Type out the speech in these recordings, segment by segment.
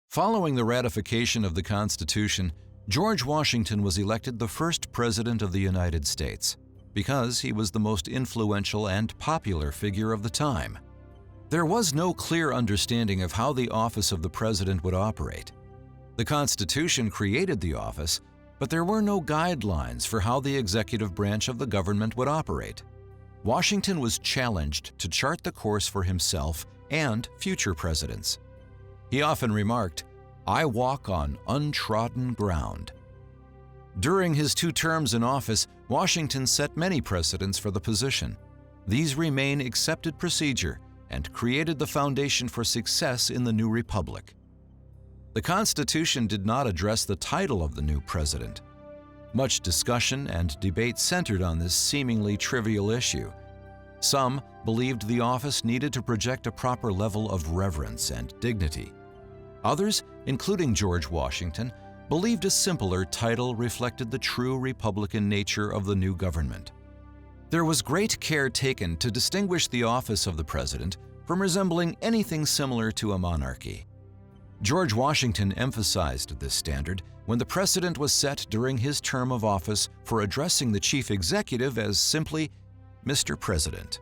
Following the ratification of the Constitution, George Washington was elected the first President of the United States because he was the most influential and popular figure of the time. There was no clear understanding of how the office of the President would operate. The Constitution created the office, but there were no guidelines for how the executive branch of the government would operate. Washington was challenged to chart the course for himself and future presidents. He often remarked, "I walk on untrodden ground." During his 2 terms in office, Washington set many precedents for the position. These remain accepted procedure and created the foundation for success in the new republic. The Constitution did not address the title of the new president. Much discussion and debate centered on this seemingly trivial issue. Some believed the office needed to project a proper level of reverence and dignity. Others, including George Washington, believed a simpler title reflected the true Republican nature of the new government. There was great care taken to distinguish the office of the president from resembling anything similar to a monarchy. George Washington emphasized this standard when the precedent was set during his term of office for addressing the chief executive as simply Mr. President.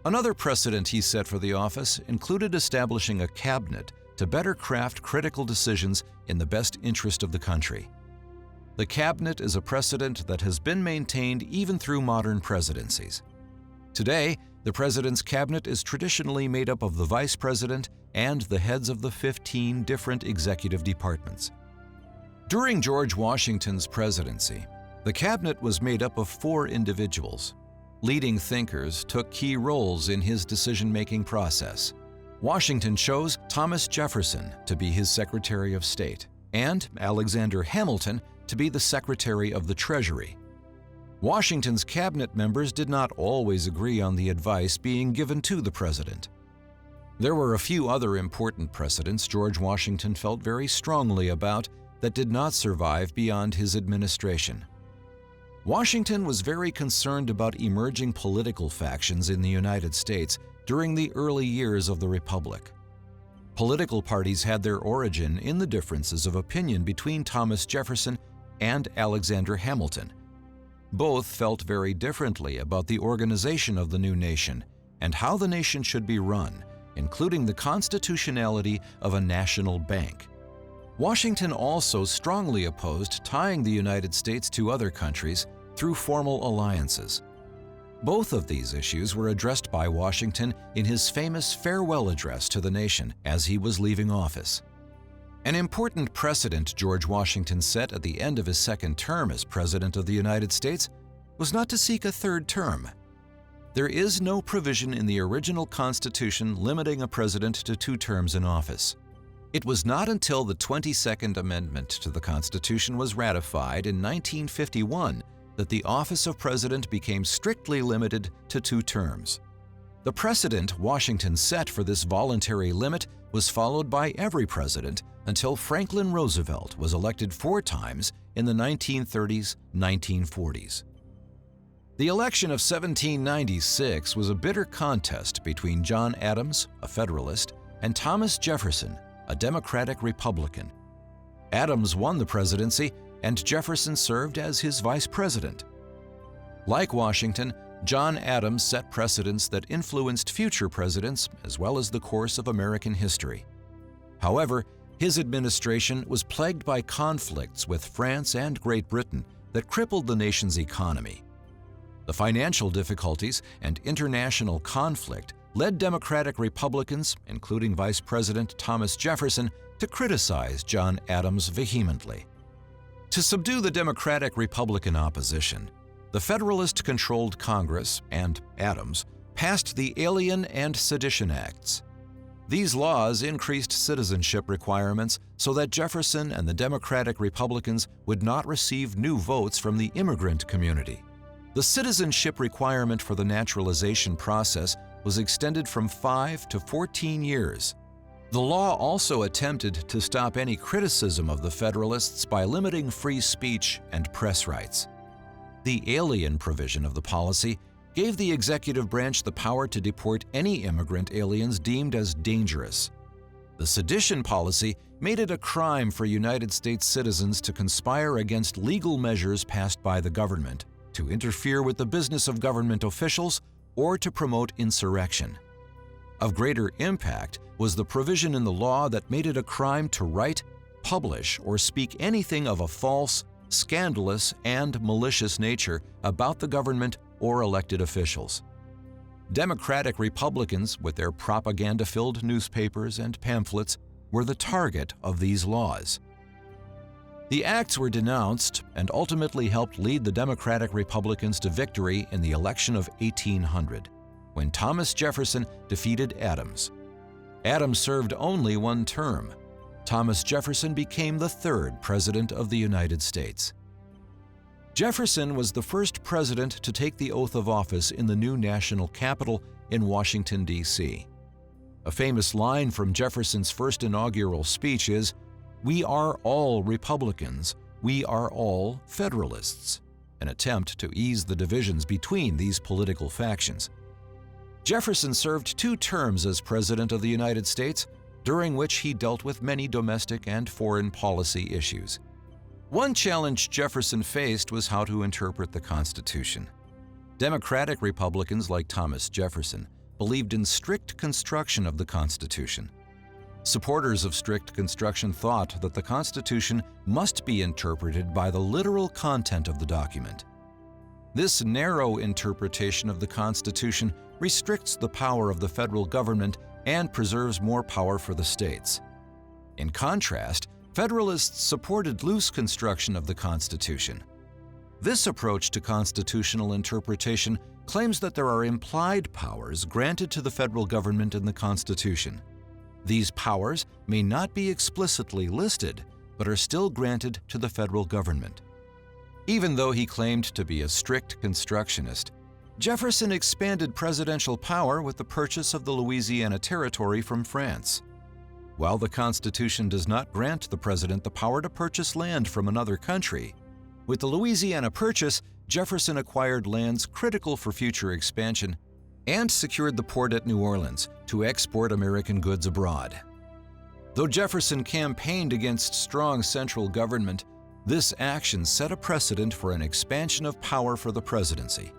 Another precedent he set for the office included establishing a cabinet to better craft critical decisions in the best interest of the country. The cabinet is a precedent that has been maintained even through modern presidencies. Today, the president's cabinet is traditionally made up of the vice president and the heads of the 15 different executive departments. During George Washington's presidency, the cabinet was made up of 4 individuals. Leading thinkers took key roles in his decision-making process. Washington chose Thomas Jefferson to be his Secretary of State and Alexander Hamilton to be the Secretary of the Treasury. Washington's cabinet members did not always agree on the advice being given to the president. There were a few other important precedents George Washington felt very strongly about that did not survive beyond his administration. Washington was very concerned about emerging political factions in the United States during the early years of the Republic. Political parties had their origin in the differences of opinion between Thomas Jefferson and Alexander Hamilton. Both felt very differently about the organization of the new nation and how the nation should be run, including the constitutionality of a national bank. Washington also strongly opposed tying the United States to other countries through formal alliances. Both of these issues were addressed by Washington in his famous farewell address to the nation as he was leaving office. An important precedent George Washington set at the end of his 2nd term as President of the United States was not to seek a 3rd term. There is no provision in the original Constitution limiting a president to 2 terms in office. It was not until the 22nd Amendment to the Constitution was ratified in 1951 that the office of president became strictly limited to 2 terms. The precedent Washington set for this voluntary limit was followed by every president until Franklin Roosevelt was elected 4 times in the 1930s, 1940s. The election of 1796 was a bitter contest between John Adams, a Federalist, and Thomas Jefferson, a Democratic Republican. Adams won the presidency, and Jefferson served as his vice president. Like Washington, John Adams set precedents that influenced future presidents as well as the course of American history. However, his administration was plagued by conflicts with France and Great Britain that crippled the nation's economy. The financial difficulties and international conflict led Democratic Republicans, including Vice President Thomas Jefferson, to criticize John Adams vehemently. To subdue the Democratic-Republican opposition, the Federalist-controlled Congress and Adams passed the Alien and Sedition Acts. These laws increased citizenship requirements so that Jefferson and the Democratic Republicans would not receive new votes from the immigrant community. The citizenship requirement for the naturalization process was extended from 5 to 14 years. The law also attempted to stop any criticism of the Federalists by limiting free speech and press rights. The alien provision of the policy gave the executive branch the power to deport any immigrant aliens deemed as dangerous. The sedition policy made it a crime for United States citizens to conspire against legal measures passed by the government, to interfere with the business of government officials, or to promote insurrection. Of greater impact was the provision in the law that made it a crime to write, publish, or speak anything of a false, scandalous, and malicious nature about the government or elected officials. Democratic Republicans, with their propaganda-filled newspapers and pamphlets, were the target of these laws. The acts were denounced and ultimately helped lead the Democratic Republicans to victory in the election of 1800, when Thomas Jefferson defeated Adams. Adams served only one term. Thomas Jefferson became the third President of the United States. Jefferson was the first president to take the oath of office in the new national capital in Washington, D.C. A famous line from Jefferson's first inaugural speech is, "We are all Republicans, we are all Federalists," an attempt to ease the divisions between these political factions. Jefferson served 2 terms as President of the United States, during which he dealt with many domestic and foreign policy issues. One challenge Jefferson faced was how to interpret the Constitution. Democratic Republicans like Thomas Jefferson believed in strict construction of the Constitution. Supporters of strict construction thought that the Constitution must be interpreted by the literal content of the document. This narrow interpretation of the Constitution restricts the power of the federal government and preserves more power for the states. In contrast, Federalists supported loose construction of the Constitution. This approach to constitutional interpretation claims that there are implied powers granted to the federal government in the Constitution. These powers may not be explicitly listed, but are still granted to the federal government. Even though he claimed to be a strict constructionist, Jefferson expanded presidential power with the purchase of the Louisiana Territory from France. While the Constitution does not grant the president the power to purchase land from another country, with the Louisiana Purchase, Jefferson acquired lands critical for future expansion and secured the port at New Orleans to export American goods abroad. Though Jefferson campaigned against strong central government, this action set a precedent for an expansion of power for the presidency.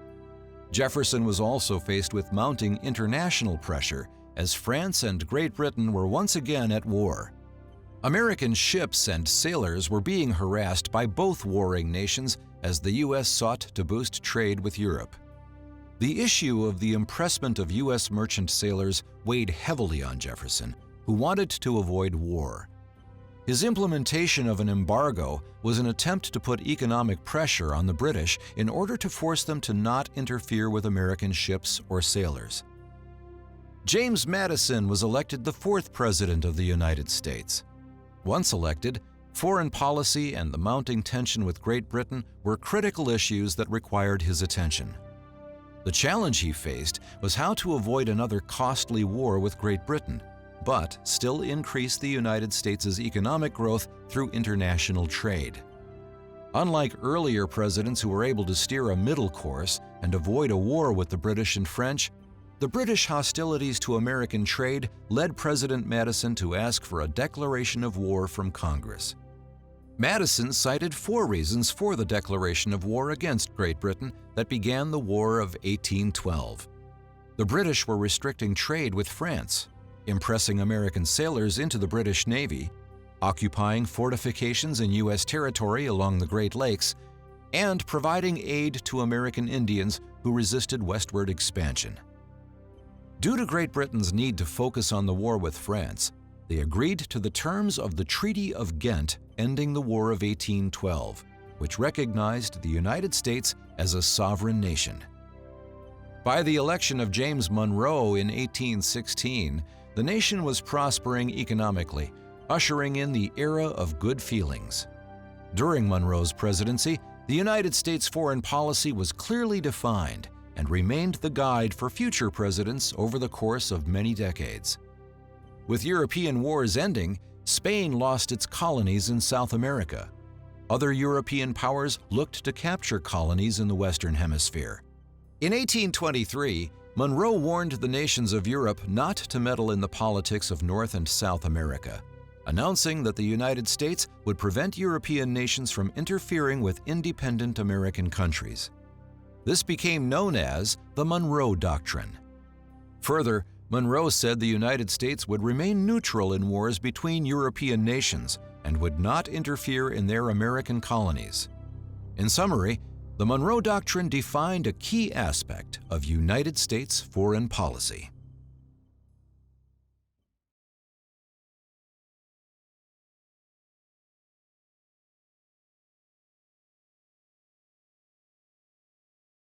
Jefferson was also faced with mounting international pressure as France and Great Britain were once again at war. American ships and sailors were being harassed by both warring nations as the U.S. sought to boost trade with Europe. The issue of the impressment of U.S. merchant sailors weighed heavily on Jefferson, who wanted to avoid war. His implementation of an embargo was an attempt to put economic pressure on the British in order to force them to not interfere with American ships or sailors. James Madison was elected the 4th President of the United States. Once elected, foreign policy and the mounting tension with Great Britain were critical issues that required his attention. The challenge he faced was how to avoid another costly war with Great Britain, but still increase the United States' economic growth through international trade. Unlike earlier presidents who were able to steer a middle course and avoid a war with the British and French, the British hostilities to American trade led President Madison to ask for a declaration of war from Congress. Madison cited 4 reasons for the declaration of war against Great Britain that began the War of 1812. The British were restricting trade with France, impressing American sailors into the British Navy, occupying fortifications in U.S. territory along the Great Lakes, and providing aid to American Indians who resisted westward expansion. Due to Great Britain's need to focus on the war with France, they agreed to the terms of the Treaty of Ghent ending the War of 1812, which recognized the United States as a sovereign nation. By the election of James Monroe in 1816, the nation was prospering economically, ushering in the era of good feelings. During Monroe's presidency, the United States foreign policy was clearly defined and remained the guide for future presidents over the course of many decades. With European wars ending, Spain lost its colonies in South America. Other European powers looked to capture colonies in the Western Hemisphere. In 1823, Monroe warned the nations of Europe not to meddle in the politics of North and South America. announcing that the United States would prevent European nations from interfering with independent American countries. This became known as the Monroe Doctrine. Further, Monroe said the United States would remain neutral in wars between European nations and would not interfere in their American colonies. In summary, the Monroe Doctrine defined a key aspect of United States foreign policy.